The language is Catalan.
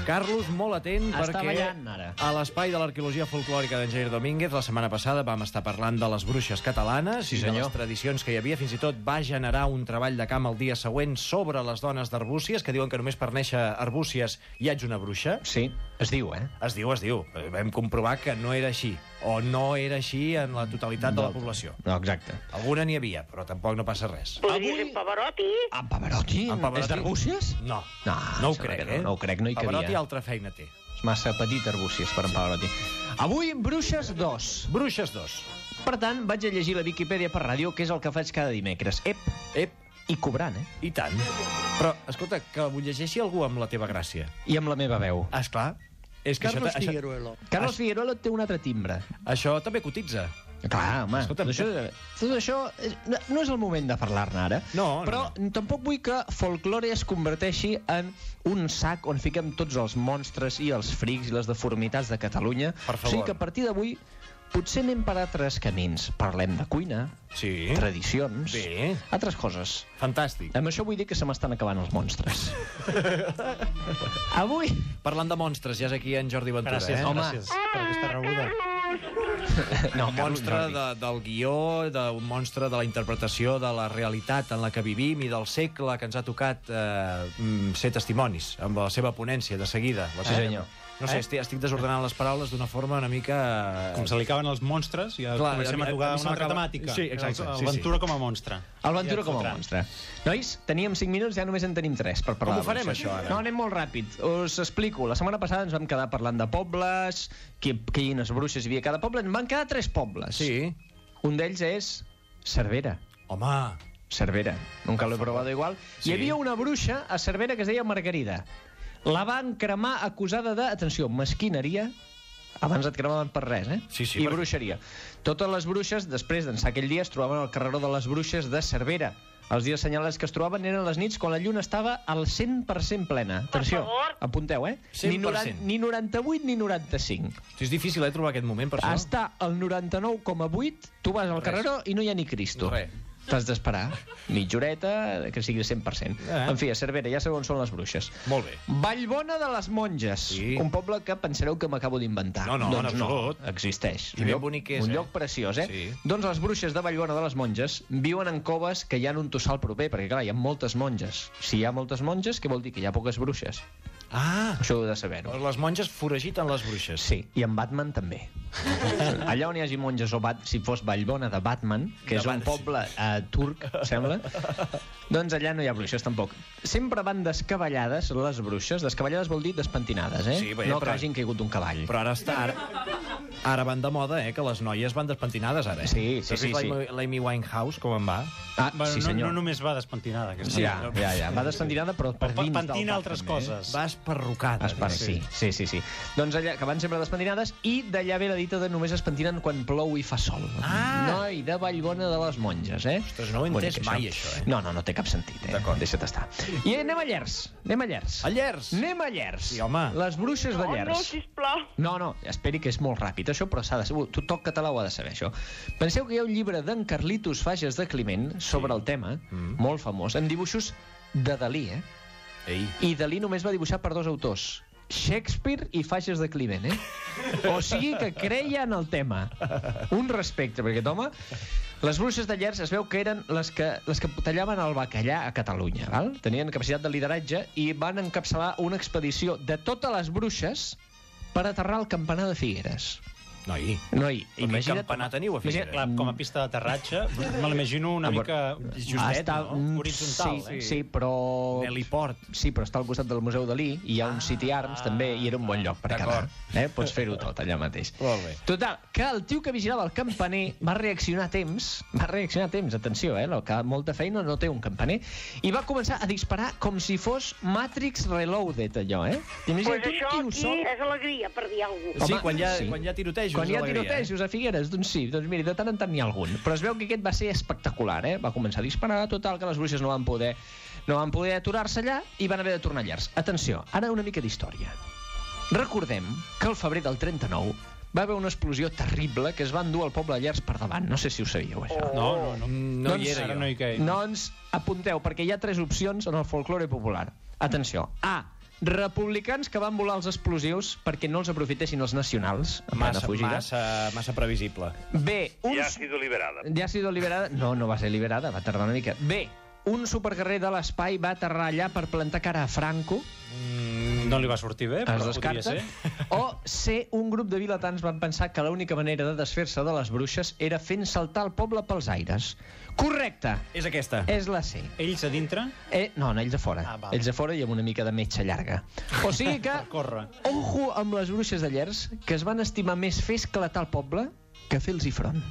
Carlos, molt atent, Està perquè ballant, ara. a l'espai de l'arqueologia folclòrica d'en Jair Domínguez la setmana passada vam estar parlant de les bruixes catalanes Sí, i de senyor. les tradicions que hi havia. Fins i tot va generar un treball de camp el dia següent sobre les dones d'Arbúcies, que diuen que només per néixer Arbúcies ja ets una bruixa. Sí, es diu, eh? Es diu. Vam comprovar que no era així, o no era així en la totalitat de la població. No, exacte. Alguna n'hi havia, però tampoc no passa res. Podria ser Pavarotti. En Pavarotti? En Pavarotti? És d'Arbúcies? No, No, no ho sembla crec, que no ho crec, no hi cabia. Pavarotti altra feina té. És massa petit Arbúcies per en Pavarotti. Avui, Bruixes 2. Bruixes 2. Per tant, vaig a llegir la Viquipèdia per ràdio, que és el que faig cada dimecres. Ep, I cobrant, eh? i tant. Però, escolta, que ho llegeixi algú amb la teva gràcia. I amb la meva veu. Esclar. És que Carlos això, Figueruelo. Carlos Figueroa té un altre timbre. això també cotitza. Clar, home, Escolta'm, tot això no és el moment de parlar-ne ara. No, però tampoc vull que folklore es converteixi en un sac on fiquem tots els monstres i els frics i les deformitats de Catalunya. Per favor. O sigui que a partir d'avui potser anem per altres camins. Parlem de cuina, Sí. tradicions, Bé. altres coses. Fantàstic. Amb això vull dir que se m'estan acabant els monstres. Avui... Parlant de monstres, ja és aquí en Jordi Ventura, Gràcies, Home. gràcies per aquesta rebuda. No, Un monstre del guió, un monstre de la interpretació de la realitat en la que vivim i del segle que ens ha tocat ser testimonis, amb la seva ponència de seguida. Sí, senyor. No sé, estic desordenant les paraules d'una forma una mica... Com se li caben els monstres, ja comencem a tocar una altra temàtica. Sí, exacte. El Ventura com a monstre. El Ventura Ja et com a fotran. monstre. Nois, teníem 5 minuts, ja només en tenim 3 per parlar. Com ho de farem, bruixes. això, ara? No, anem molt ràpid. Us explico. La setmana passada ens vam quedar parlant de pobles, quines bruixes hi havia a cada poble. En van quedar 3 pobles. Sí. Un d'ells és Cervera. Home, Cervera. Nunca lo he probado igual. Sí. Hi havia una bruixa a Cervera que es deia Margarida. La van cremar acusada de, atenció, mesquineria. Abans et cremaven per res, eh? Sí, I bruixeria. Totes les bruixes, després d'ençà aquell dia, es trobaven al carreró de les bruixes de Cervera. Els dies assenyalats que es trobaven eren les nits quan la lluna estava al 100% plena. Atenció, favor. apunteu, eh? 100%. Ni 98 ni 95. és difícil, trobar aquest moment, per això. Està al 99,8, tu vas al Res. carreró i no hi ha ni Cristo. Res. T'has d'esperar mitja horeta, que sigui 100%. En fi, a Cervera, ja sabeu on són les bruixes. Molt bé. Vallbona de les Monges. Sí. Un poble que pensareu que m'acabo d'inventar. No, doncs en absolut. Existeix. I ben bonic és, un eh? lloc preciós, eh? Sí. Doncs les bruixes de Vallbona de les Monges viuen en coves que hi ha en un tossal proper, perquè clar, hi ha moltes monges. Si hi ha moltes monges, què vol dir? Que hi ha poques bruixes. Ah, Això heu de saber-ho. les monges foragiten les bruixes. Sí, i en Batman també. Allà on hi hagi monges o si fos Vallbona de Batman, que és un poble turc, sembla, doncs allà no hi ha bruixes tampoc. Sempre van descabellades les bruixes. Descabellades vol dir despentinades, eh? Sí, bé, no però- que hagin caigut d'un cavall. Però ara van de moda, que les noies van despentinades, ara. Sí, sí, Has vist sí, l'Amy Winehouse, com en va? Ah, Bueno, sí senyor. no només va despentinada, aquesta. Ja. Va despentinada, però per dins del Pentina cap, altres també, coses. Va esparrucada. Sí. Doncs allà, que van sempre despentinades, i d'allà ve la dita de només es pentinen quan plou i fa sol. Ah! Noi de Vallbona de les Monges, eh? Ostres, no ho he entès Bonic, mai, això, eh? No té cap sentit, eh? D'acord. Deixa't estar. I anem a Llers. A Llers? Anem a Llers. Sí, home. Les bruixes de Oh, Llers. no, sisplau. No, esperi que és molt ràpid, això, però s'ha de saber. Tothom català ho ha de saber, això. Penseu que hi ha un llibre d'en Carlitos Fages de Climent sobre el tema, molt famós, amb dibuixos de Dalí, eh? Ei. I Dalí només va dibuixar per 2 autors, Shakespeare i Fages de Climent, eh? O sigui que creia en el tema. Un respecte, perquè aquest home... Les bruixes de Llers es veu que eren les que tallaven el bacallà a Catalunya, val? Tenien capacitat de lideratge i van encapçalar una expedició de totes les bruixes per aterrar el campanar de Figueres. Noi. Imagina't... campanar teniu a Figueres? Clar, com a pista d'aterratge, me l'imagino una mica justet, no? Horitzontal, Sí, però... Heliport. Sí, però està al costat del Museu Dalí, i hi ha un City Arms també, i era un bon lloc per quedar. Pots fer-ho tot allà mateix. Molt bé. Total, que el tio que vigilava el campaner va reaccionar a temps, atenció, que molta feina no té un campaner, i va començar a disparar com si fos Matrix Reloaded, allò, eh? Pues això aquí és alegria, per dir alguna cosa. Sí, Home, quan hi ha tirotejos. Quan hi ha alegria, tirotejos a Figueres, doncs sí, doncs miri, de tant en tant n'hi ha algun. Però es veu que aquest va ser espectacular, eh? Va començar a disparar, total, que les bruixes no van poder aturar-se allà i van haver de tornar a Llers. Atenció, ara una mica d'història. Recordem que al febrer del 39 va haver una explosió terrible que es va endur el poble de Llers per davant. No sé si ho sabíeu, això. No hi era Ara jo. no hi caig. Doncs apunteu, perquè hi ha 3 opcions en el folklore popular. Atenció. A. republicans que van volar els explosius perquè no els aprofitessin els nacionals. Massa previsible. B. Ja ha sido liberada. Ja ha sido liberada? No, no va ser liberada, va tardar una mica. B. Un superguerrer de l'espai va aterrar allà per plantar cara a Franco. No li va sortir bé, però podria ser. O C. Un grup de vilatans van pensar que l'única manera de desfer-se de les bruixes era fent saltar el poble pels aires. Correcte. És aquesta. És la C. Ells a dintre? No, ells a fora. Ells a fora i amb una mica de metxa llarga. O sigui que, ojo amb les bruixes de Llers, que es van estimar més fer esclatar el poble que fer-los-hi front.